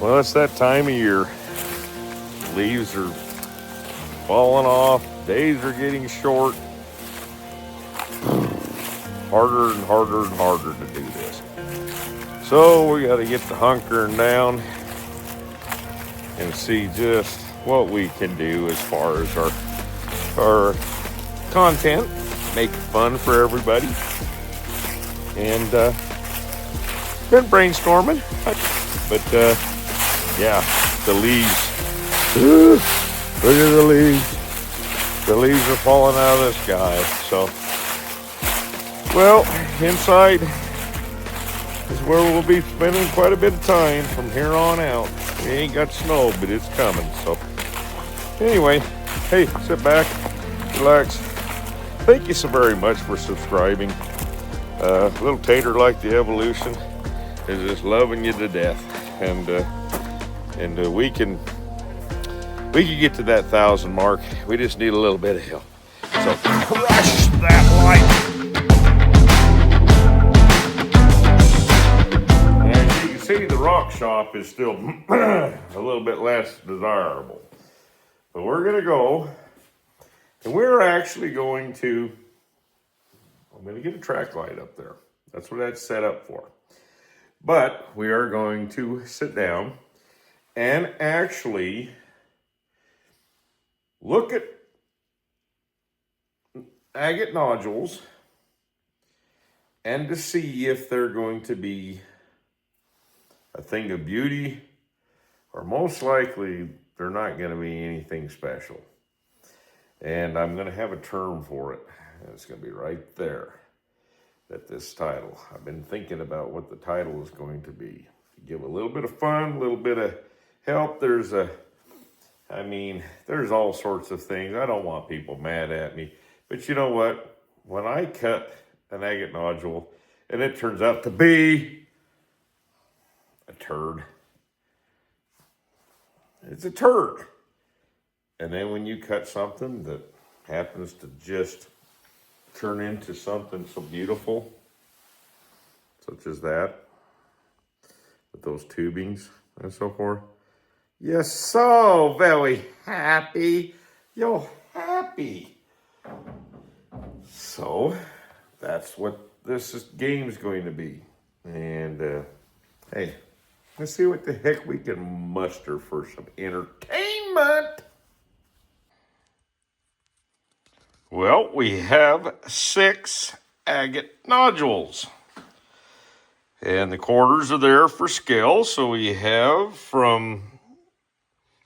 Well, it's that time of year. Leaves are falling off. Days are getting short. Harder and harder and harder to do this. So we got to get the hunkering down and see just what we can do as far as our content. Make it fun for everybody. And been brainstorming. But yeah, the leaves. Look at the leaves. The leaves are falling out of the sky. So, well, inside is where we'll be spending quite a bit of time from here on out. We ain't got snow, but it's coming. So, anyway, hey, sit back, relax. Thank you so very much for subscribing. Little tater like the evolution is just loving you to death, and we can get to that 1,000 mark. We just need a little bit of help. So crush that like. As you can see, the rock shop is still a little bit less desirable, but we're gonna go, and we're actually going to. I'm going to get a track light up there. That's what that's set up for. But we are going to sit down and actually look at agate nodules and to see if they're going to be a thing of beauty, or most likely they're not going to be anything special. And I'm going to have a term for it. It's going to be right there at this title. I've been thinking about what the title is going to be. Give a little bit of fun, a little bit of help. There's all sorts of things. I don't want people mad at me. But you know what? When I cut an agate nodule and it turns out to be a turd, it's a turd. And then when you cut something that happens to just turn into something so beautiful, such as that, with those tubings and so forth, you're so very happy. You're happy. So that's what this game's going to be. And hey, let's see what the heck we can muster for some entertainment. Well, we have 6 agate nodules. And the quarters are there for scale. So we have from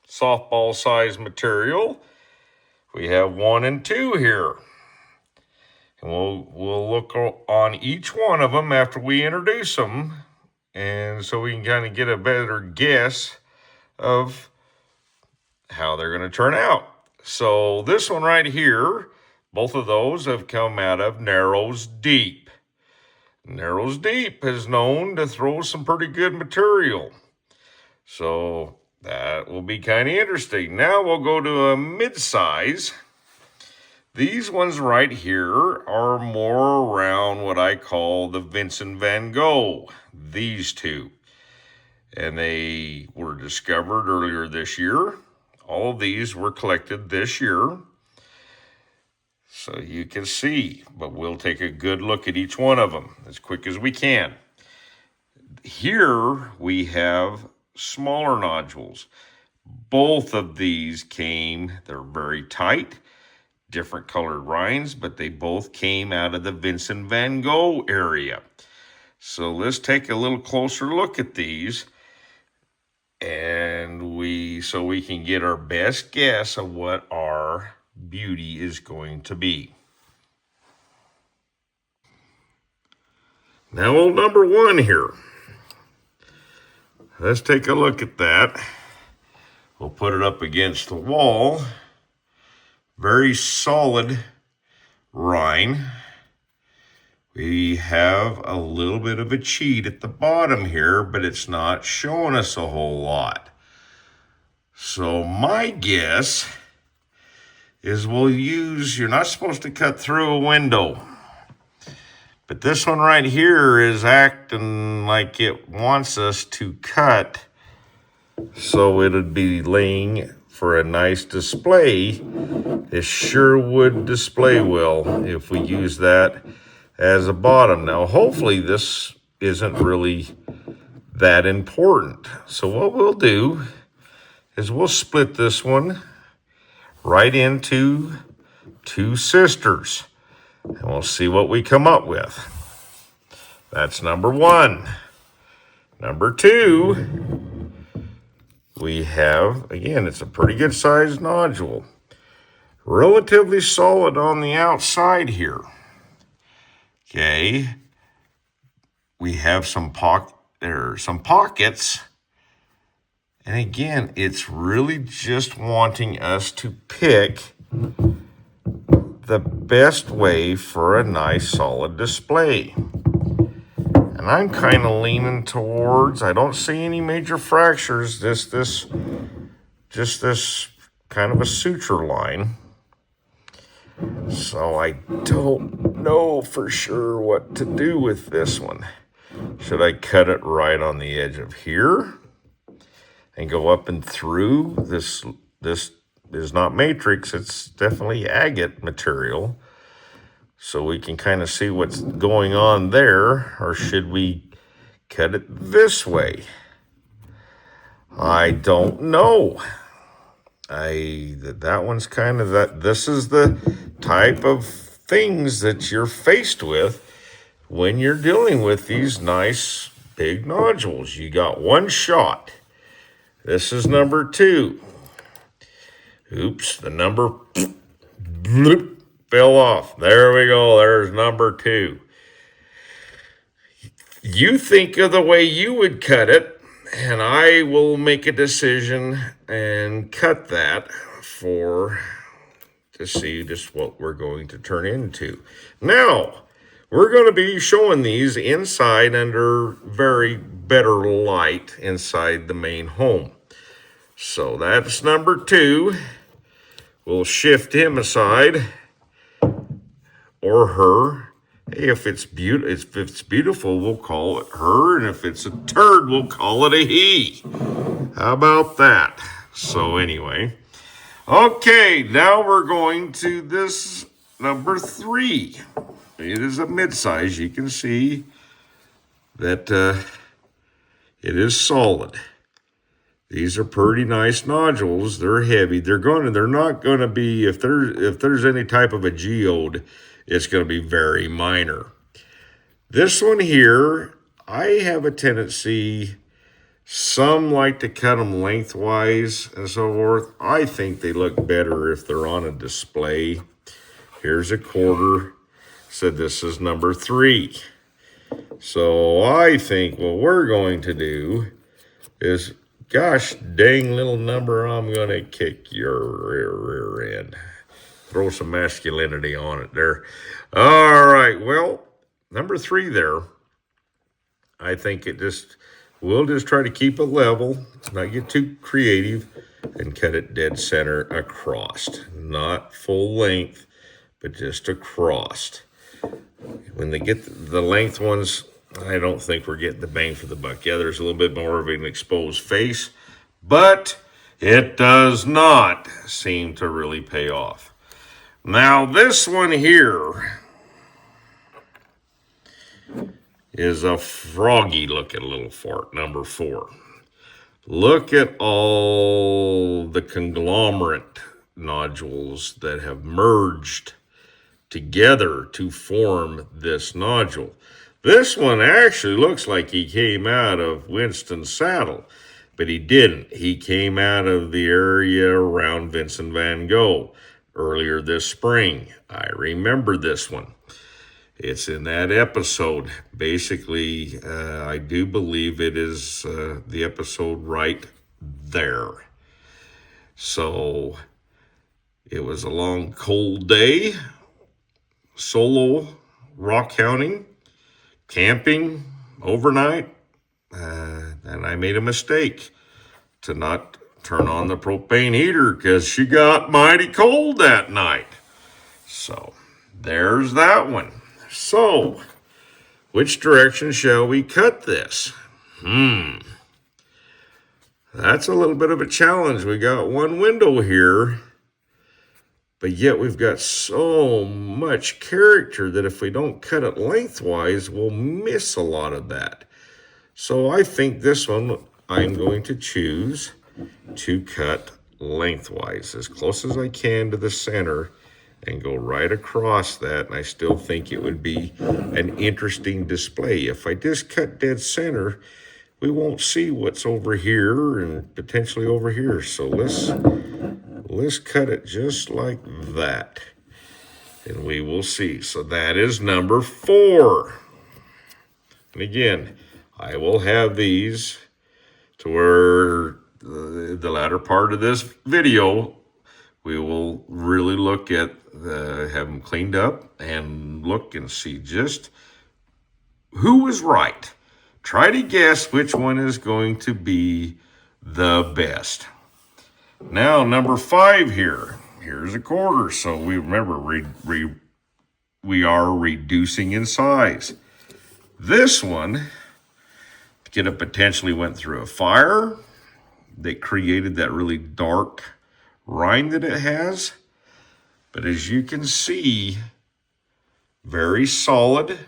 softball size material, we have 1 and 2 here. And we'll look on each one of them after we introduce them. And so we can kind of get a better guess of how they're going to turn out. So this one right here, both of those have come out of Narrows Deep. Narrows Deep is known to throw some pretty good material. So that will be kind of interesting. Now we'll go to a mid-size. These ones right here are more around what I call the Vincent van Gogh. These two. And they were discovered earlier this year. All of these were collected this year. So you can see, but we'll take a good look at each one of them as quick as we can. Here we have smaller nodules. Both of these they're very tight, different colored rinds, but they both came out of the Vincent van Gogh area. So let's take a little closer look at these, and so we can get our best guess of what our beauty is going to be. Now, old number 1 here. Let's take a look at that. We'll put it up against the wall. Very solid rind. We have a little bit of a cheat at the bottom here, but it's not showing us a whole lot. So my guess is you're not supposed to cut through a window. But this one right here is acting like it wants us to cut so it'd be laying for a nice display. It sure would display well if we use that as a bottom. Now, hopefully this isn't really that important. So what we'll do is we'll split this one right into two sisters, and we'll see what we come up with. That's number one. Number two, we have, again, it's a pretty good sized nodule. Relatively solid on the outside here. Okay. We have some pockets. And again, it's really just wanting us to pick the best way for a nice solid display. And I'm kind of leaning towards, I don't see any major fractures, just this kind of a suture line. So I don't know for sure what to do with this one. Should I cut it right on the edge of here and go up and through? This is not matrix, it's definitely agate material. So we can kind of see what's going on there, or should we cut it this way? I don't know. That one's kind of that. This is the type of things that you're faced with when you're dealing with these nice big nodules. You got one shot. This is number two. Oops, the number bloop, fell off. There we go. There's number two. You think of the way you would cut it, and I will make a decision and cut that to see just what we're going to turn into. Now, we're going to be showing these inside under very better light inside the main home. So that's number two. We'll shift him aside, or her. If it's beautiful, we'll call it her, and if it's a turd, we'll call it a he. How about that? So anyway, okay, now we're going to this number three. It is a mid-size. You can see that it is solid. These are pretty nice nodules. They're heavy. They're not going to be, if there's any type of a geode, it's going to be very minor. This one here, I have a tendency, some like to cut them lengthwise and so forth. I think they look better if they're on a display. Here's a quarter. Said this is number three. So I think what we're going to do is, gosh dang little number, I'm going to kick your rear end. Throw some masculinity on it there. All right, well, number three there, I think we'll just try to keep it level, not get too creative, and cut it dead center across. Not full length, but just across. When they get the length ones, I don't think we're getting the bang for the buck. Yeah, there's a little bit more of an exposed face, but it does not seem to really pay off. Now, this one here is a froggy looking little fart, number four. Look at all the conglomerate nodules that have merged together to form this nodule. This one actually looks like he came out of Winston-Salem, but he didn't. He came out of the area around Vincent van Gogh earlier this spring. I remember this one. It's in that episode. Basically, I do believe it is the episode right there. So it was a long, cold day. Solo rock hunting, camping overnight, and I made a mistake to not turn on the propane heater because she got mighty cold that night. So there's that one. So which direction shall we cut this? That's a little bit of a challenge. We got one window here, but yet we've got so much character that if we don't cut it lengthwise, we'll miss a lot of that. So I think this one I'm going to choose to cut lengthwise as close as I can to the center and go right across that, and I still think it would be an interesting display. If I just cut dead center, we won't see what's over here and potentially over here. So let's cut it just like that, and we will see. So that is number 4. And again, I will have these to where the latter part of this video, we will really look at, have them cleaned up and look and see just who was right. Try to guess which one is going to be the best. Now, number 5 here. Here's a quarter. So we remember we are reducing in size. This one could have potentially went through a fire that created that really dark rind that it has. But as you can see, very solid.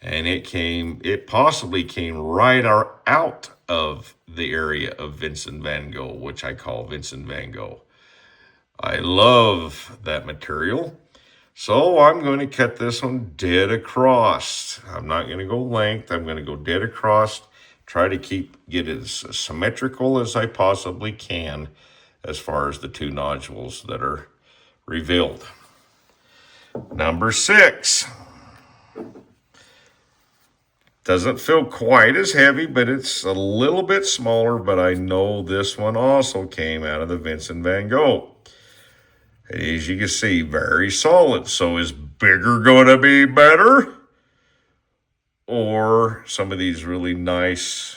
And it possibly came right out of the area of Vincent van Gogh, which I call Vincent van Gogh. I love that material. So I'm going to cut this one dead across. I'm not going to go length. I'm going to go dead across. Try to get it as symmetrical as I possibly can as far as the 2 nodules that are revealed. Number 6. Doesn't feel quite as heavy, but it's a little bit smaller, but I know this one also came out of the Vincent van Gogh. As you can see, very solid. So is bigger going to be better? Or some of these really nice,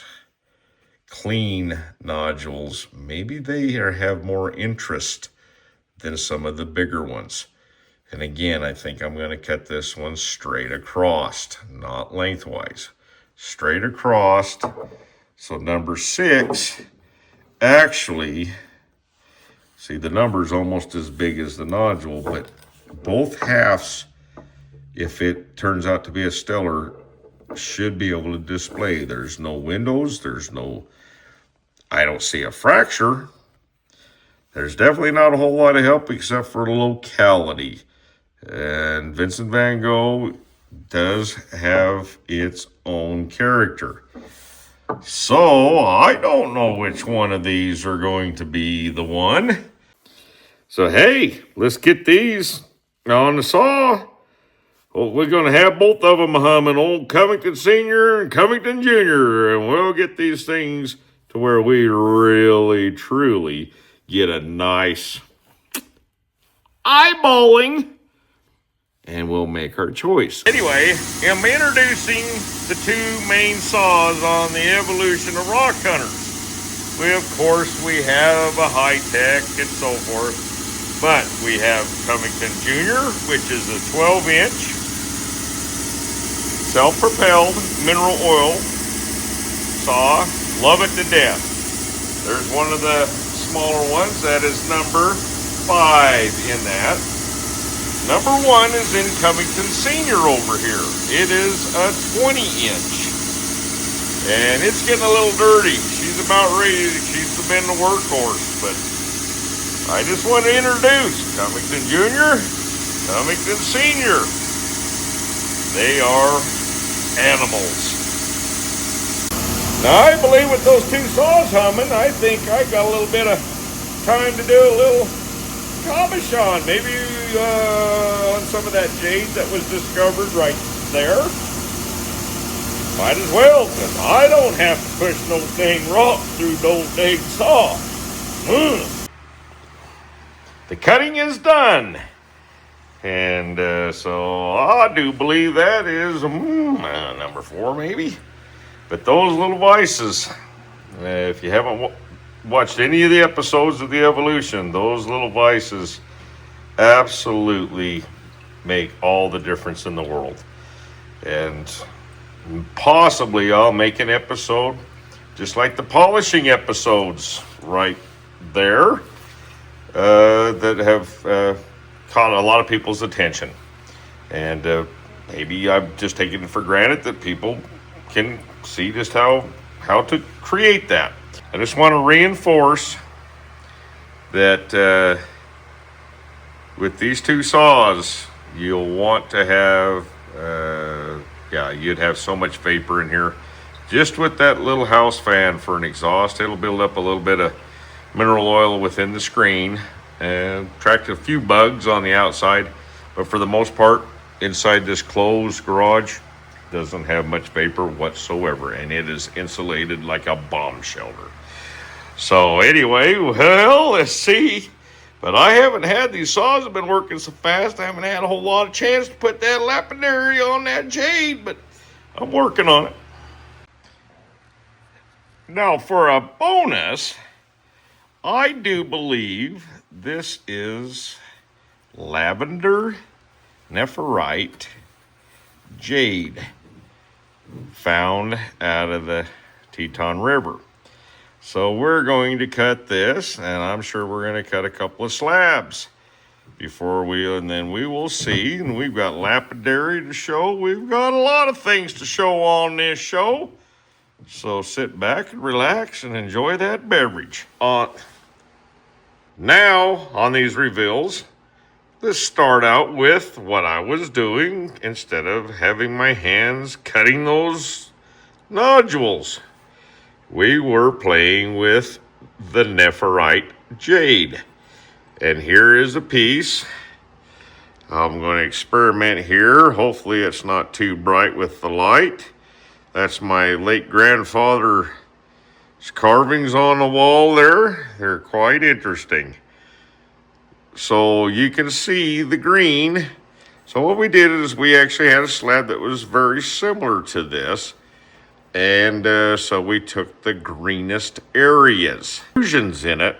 clean nodules, maybe they have more interest than some of the bigger ones. And again, I think I'm going to cut this one straight across, not lengthwise. Straight across. So number 6, actually, see, the number's almost as big as the nodule, but both halves, if it turns out to be a stellar, should be able to display. There's no windows. I don't see a fracture. There's definitely not a whole lot of help except for locality. And Vincent van Gogh does have its own character. So I don't know which one of these are going to be the one. So hey, let's get these on the saw. Well, we're going to have both of them humming, old Covington Sr. and Covington Jr., and we'll get these things to where we really, truly get a nice eyeballing, and we'll make our choice. Anyway, I'm introducing the 2 main saws on the evolution of rock hunters. Of course, we have a high-tech and so forth, but we have Covington Jr., which is a 12-inch self-propelled mineral oil saw. Love it to death. There's one of the smaller ones that is number 5 in that. Number 1 is in Covington Senior over here. It is a 20-inch. And it's getting a little dirty. She's about ready. She's been the workhorse. But I just want to introduce Covington Jr., Covington Senior. They are animals. Now, I believe with those 2 saws humming, I think I got a little bit of time to do a little cabochon. Maybe on some of that jade that was discovered right there. Might as well, because I don't have to push no dang rock through no dang saw. The cutting is done. And so I do believe that is number 4 maybe. But those little vices, if you haven't watched any of the episodes of the evolution, those little vices absolutely make all the difference in the world. And possibly I'll make an episode just like the polishing episodes right there that have caught a lot of people's attention. And maybe I've just taken it for granted that people can see just how to create that. I just want to reinforce that with these two saws, you'll want to have, you'd have so much vapor in here. Just with that little house fan for an exhaust, it'll build up a little bit of mineral oil within the screen and attract a few bugs on the outside. But for the most part, inside this closed garage, doesn't have much vapor whatsoever, and it is insulated like a bomb shelter. So anyway, well, let's see. But I haven't had these saws have been working so fast. I haven't had a whole lot of chance to put that lapidary on that jade, but I'm working on it. Now for a bonus, I do believe this is lavender Nephrite Jade found out of the Teton River. So we're going to cut this, and I'm sure we're going to cut a couple of slabs and then we will see. And we've got lapidary to show. We've got a lot of things to show on this show. So sit back and relax and enjoy that beverage. Now, on these reveals, let's start out with what I was doing instead of having my hands cutting those nodules. We were playing with the Nephrite Jade. And here is a piece. I'm going to experiment here. Hopefully it's not too bright with the light. That's my late grandfather's carvings on the wall there. They're quite interesting. So you can see the green. So what we did is we actually had a slab that was very similar to this. And so we took the greenest areas. Fusions in it.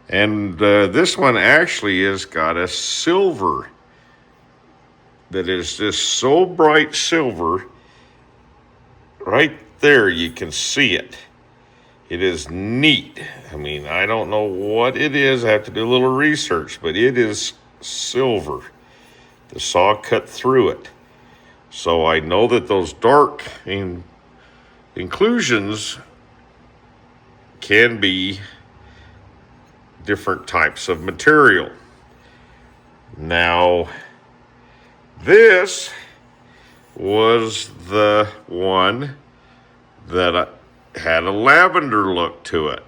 And this one actually has got a silver that is just so bright silver. Right there, you can see it. It is neat. I mean, I don't know what it is. I have to do a little research, but it is silver. The saw cut through it. So I know that those dark inclusions can be different types of material. Now, this was the one that had a lavender look to it.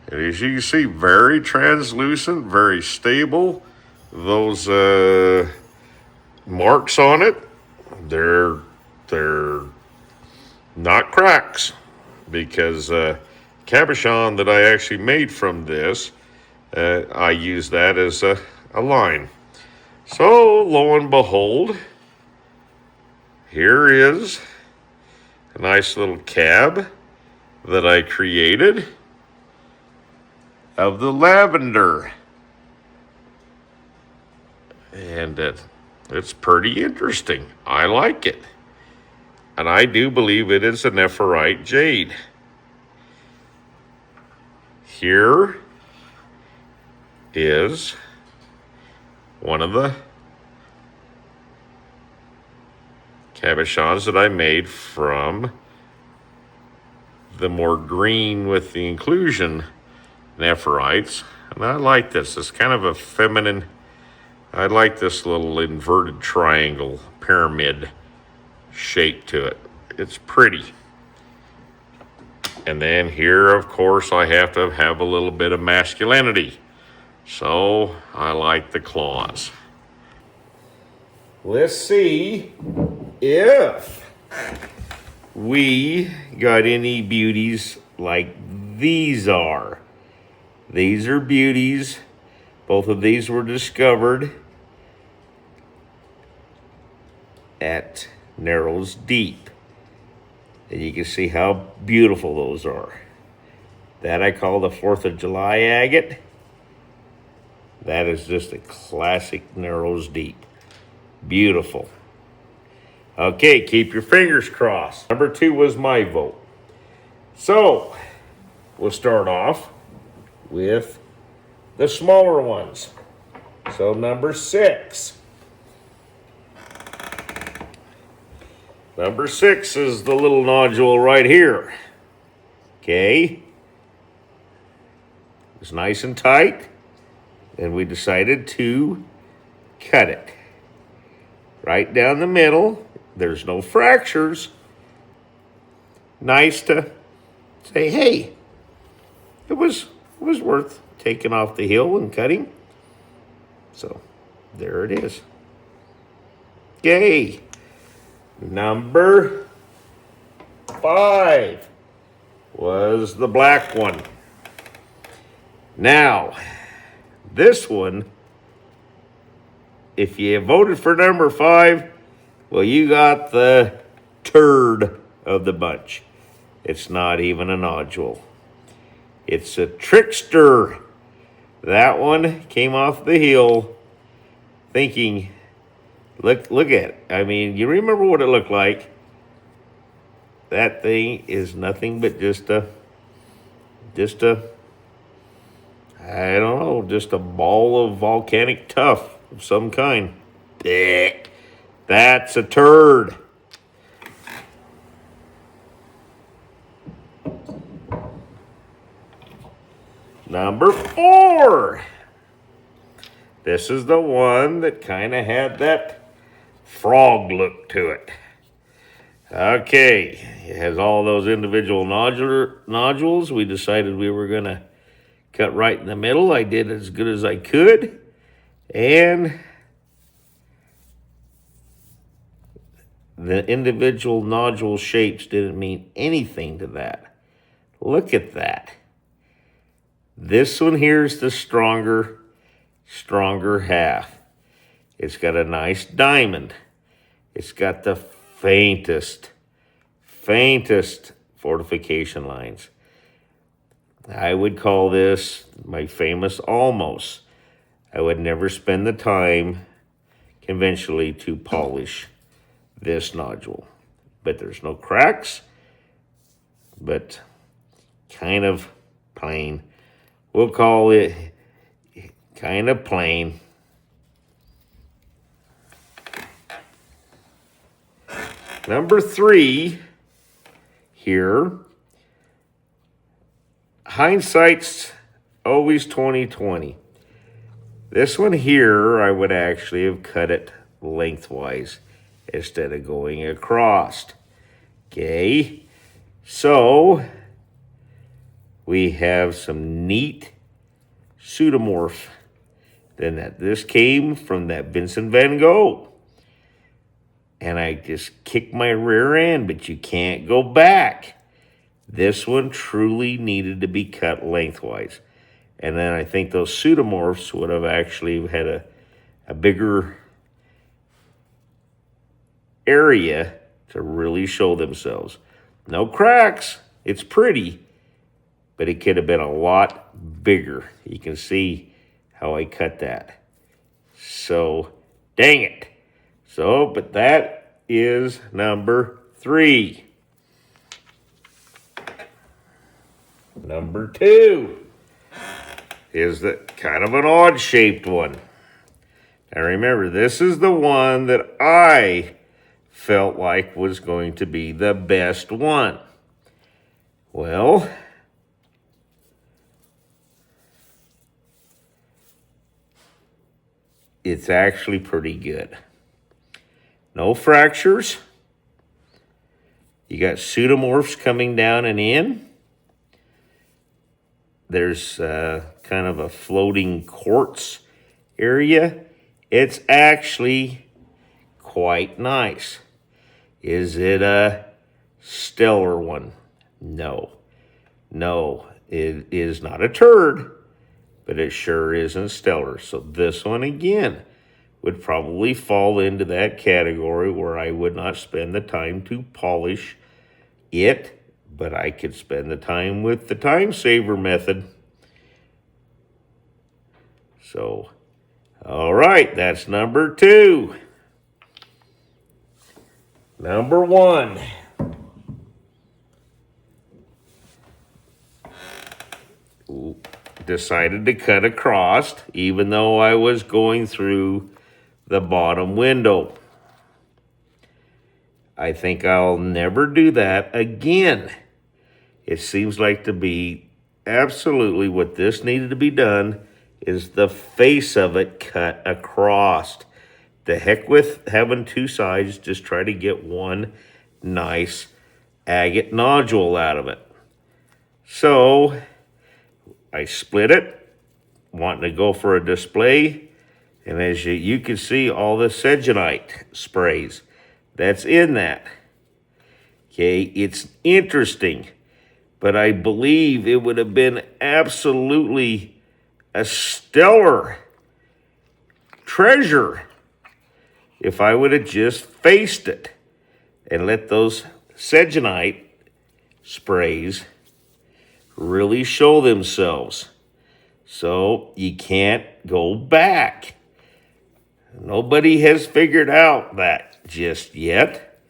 And as you can see, very translucent, very stable. Those marks on it, they're not cracks, because cabochon that I actually made from this, I use that as a line. So lo and behold, here is a nice little cab that I created of the lavender. And it's pretty interesting. I like it. And I do believe it is a Nephrite Jade. Here is one of the cabochons that I made from the more green with the inclusion nephrites. And I like this. It's kind of a feminine. I like this little inverted triangle pyramid shape to it. It's pretty. And then here, of course, I have to have a little bit of masculinity. So I like the claws. Let's see if we got any beauties like these are. These are beauties. Both of these were discovered at Narrows Deep. And you can see how beautiful those are. That I call the 4th of July agate. That is just a classic Narrows Deep. Beautiful. Okay, keep your fingers crossed. Number 2 was my vote. So we'll start off with the smaller ones. So number 6. Number 6 is the little nodule right here. Okay. It's nice and tight, and we decided to cut it right down the middle. There's no fractures. Nice to say, hey, it was worth taking off the hill and cutting. So there it is. Okay. Number 5 was the black one. Now, this one, if you voted for number 5, well, you got the turd of the bunch. It's not even a nodule. It's a trickster. That one came off the hill thinking, look at it. I mean, you remember what it looked like. That thing is nothing but just a I don't know, just a ball of volcanic tuff of some kind. Blech. That's a turd. Number 4. This is the one that kind of had that frog look to it. Okay, it has all those individual nodules. We decided we were going to cut right in the middle. I did as good as I could. And the individual nodule shapes didn't mean anything to that. Look at that. This one here is the stronger half. It's got a nice diamond. It's got the faintest fortification lines. I would call this my famous almost. I would never spend the time conventionally to polish this nodule. But there's no cracks, but kind of plain. We'll call it kind of plain. Number 3 here. Hindsight's always 20/20. This one here, I would actually have cut it lengthwise instead of going across. Okay, so we have some neat pseudomorph. Then this came from that Vincent van Gogh. And I just kicked my rear end, but you can't go back. This one truly needed to be cut lengthwise. And then I think those pseudomorphs would have actually had a bigger area to really show themselves. No cracks. It's pretty, but it could have been a lot bigger. You can see how I cut that. So, dang it. So, but that is number 3. Number 2 is the kind of an odd-shaped one. Now remember, this is the one that I felt like was going to be the best one. Well, it's actually pretty good. No fractures. You got pseudomorphs coming down and in. There's kind of a floating quartz area. It's actually quite nice. Is it a stellar one? No. No, it is not a turd, but it sure isn't stellar. So this one again would probably fall into that category where I would not spend the time to polish it, but I could spend the time with the time saver method. So, all right, that's number 2. Number 1. decided to cut across, even though I was going through the bottom window. I think I'll never do that again. It seems like to be absolutely what this needed to be done is the face of it cut across. The heck with having two sides, just try to get one nice agate nodule out of it. So I split it, wanting to go for a display, and as you can see, all the sedgenite sprays that's in that. Okay, it's interesting, but I believe it would have been absolutely a stellar treasure if I would have just faced it and let those sedgenite sprays really show themselves. So you can't go back. Nobody has figured out that just yet,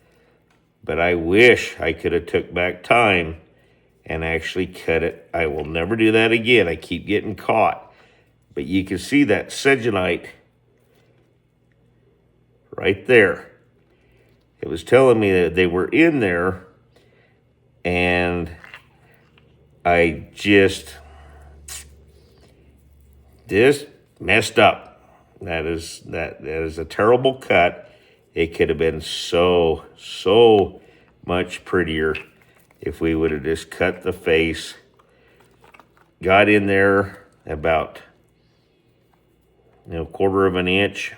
but I wish I could have took back time and actually cut it. I will never do that again. I keep getting caught. But you can see that sedgenite right there. It was telling me that they were in there, and I just messed up. That is a terrible cut. It could have been so much prettier if we would have just cut the face, got in there about quarter of an inch,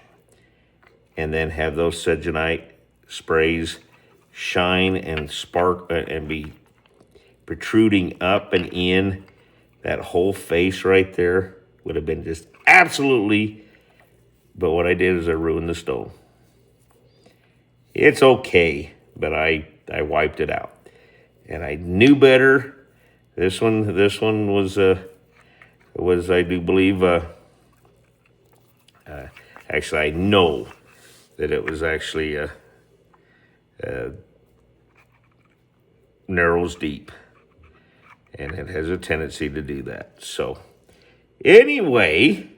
and then have those sedgenite sprays shine and spark and be protruding up and in. That whole face right there would have been just absolutely, but what I did is I ruined the stone. It's okay, but I wiped it out. And I knew better. This one was I do believe, actually I know that it was actually narrows deep, and it has a tendency to do that. So anyway,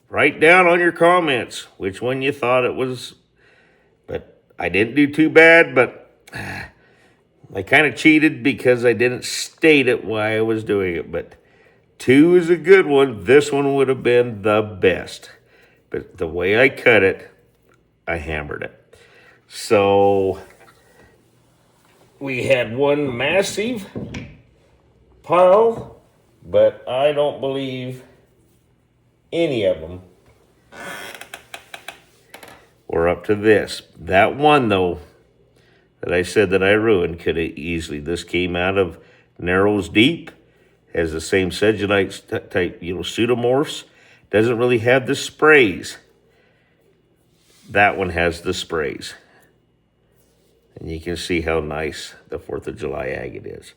write down on your comments which one you thought it was, but I didn't do too bad, but I kind of cheated because I didn't state it why I was doing it, but 2 is a good one. This one would have been the best, but the way I cut it, I hammered it. So we had one massive pile, but I don't believe any of them were up to this. That one, though, that I said that I ruined, could have easily. This came out of Narrows Deep, has the same sedgenite type, pseudomorphs. Doesn't really have the sprays. That one has the sprays. And you can see how nice the 4th of July agate is.